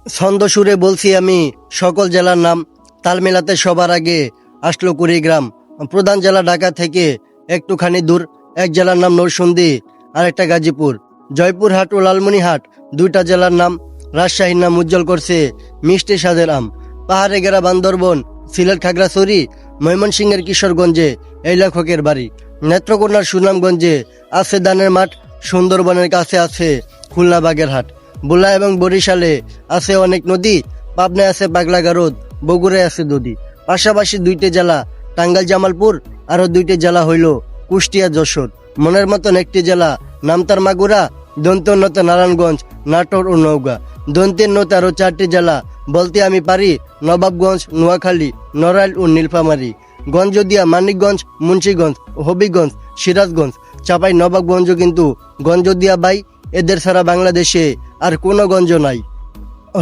ছন্দ সুরে বলছি আমি সকল জেলার নাম, তাল মেলাতে সবার আগে আসলো কুড়িগ্রাম। প্রধান জেলা ঢাকা থেকে একটুখানি দূর, এক জেলার নাম নরসিংদী আর একটা গাজীপুর। জয়পুরহাট ও লালমনিরহাট দুইটা জেলার নাম। রাজশাহীর নাম উজ্জ্বল করছে মিষ্টি স্বাদের আম। পাহাড়ে ঘেরা বান্দরবন, সিলেট খাগড়াছড়ি, ময়মনসিংহের কিশোরগঞ্জে এই লেখকের বাড়ি। নেত্রকোনার সুনামগঞ্জে আছে ধানের মাঠ, সুন্দরবনের কাছে আছে খুলনা বাগেরহাট। ভোলা এবং বরিশালে আছে অনেক নদী, পাবনায় আছে পাগলা গারদ, বগুড়ায় আছে নদী। পাশাপাশি দুইটি জেলা টাঙ্গাইল জামালপুর, আরো দুইটি জেলা হইল কুষ্টিয়া যশোর। মনের মতন একটি জেলা নামতার মাগুরা, দন্ত্যন্যতা নারায়ণগঞ্জ, নাটোর ও নওগাঁ। দন্ত্যের আরো চারটি জেলা বলতে আমি পারি নবাবগঞ্জ, নোয়াখালী, নড়াইল ও নীলফামারী। গঞ্জদিয়া, মানিকগঞ্জ, মুন্সীগঞ্জ, হবিগঞ্জ, সিরাজগঞ্জ, চাপাই নবাবগঞ্জ কিন্তু গঞ্জদিয়া বাই। এদের ছাড়া বাংলাদেশে আর কোনো গঞ্জ নাই।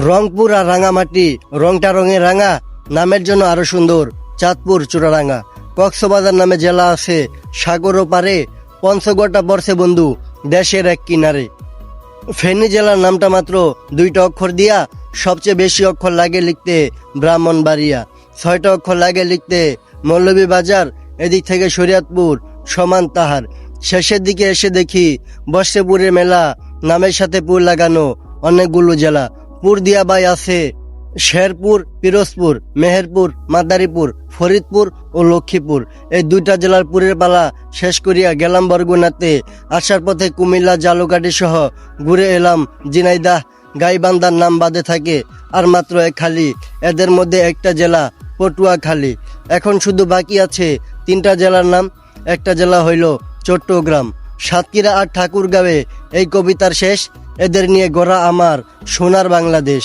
রংপুর আর রাঙামাটি, রংটা রঙে রাঙা, নামের জন্য আরো সুন্দর চাঁদপুর চূড়ারাঙ্গা। কক্সবাজার নামে জেলা আছে সাগর পারে, পঞ্চগড়টা পড়ছে বন্ধু দেশের এক কিনারে। ফেনী জেলার নামটা মাত্র দুইটা অক্ষর দিয়া, সবচেয়ে বেশি অক্ষর লাগে লিখতে ব্রাহ্মণবাড়িয়া। 6টা অক্ষর লাগে লিখতে মৌলভীবাজার, এদিক থেকে শরীয়তপুর সমান তাহার। শেষের দিকে এসে দেখি বর্ষেপুরের মেলা, নামের সাথে পুর লাগানো অনেকগুলো জেলা। পুর দিয়া বাই আছে শেরপুর, পিরোজপুর, মেহেরপুর, মাদারীপুর, ফরিদপুর ও লক্ষ্মীপুর। এই দুইটা জেলার পুরের পালা শেষ করিয়া গেলাম বরগুনাতে। আসার পথে কুমিল্লা, জালুকাঠি সহ ঘুরে এলাম ঝিনাইদহ। গাইবান্ধার নাম বাদে থাকে আর মাত্র এক খালি, এদের মধ্যে একটা জেলা পটুয়াখালী। এখন শুধু বাকি আছে 3টা জেলার নাম। একটা জেলা হইল চট্টগ্রাম। সাতক্ষীরা আর ঠাকুরগাঁওয়ে এই কবিতার শেষ। এদের নিয়ে গড়া আমার সোনার বাংলাদেশ।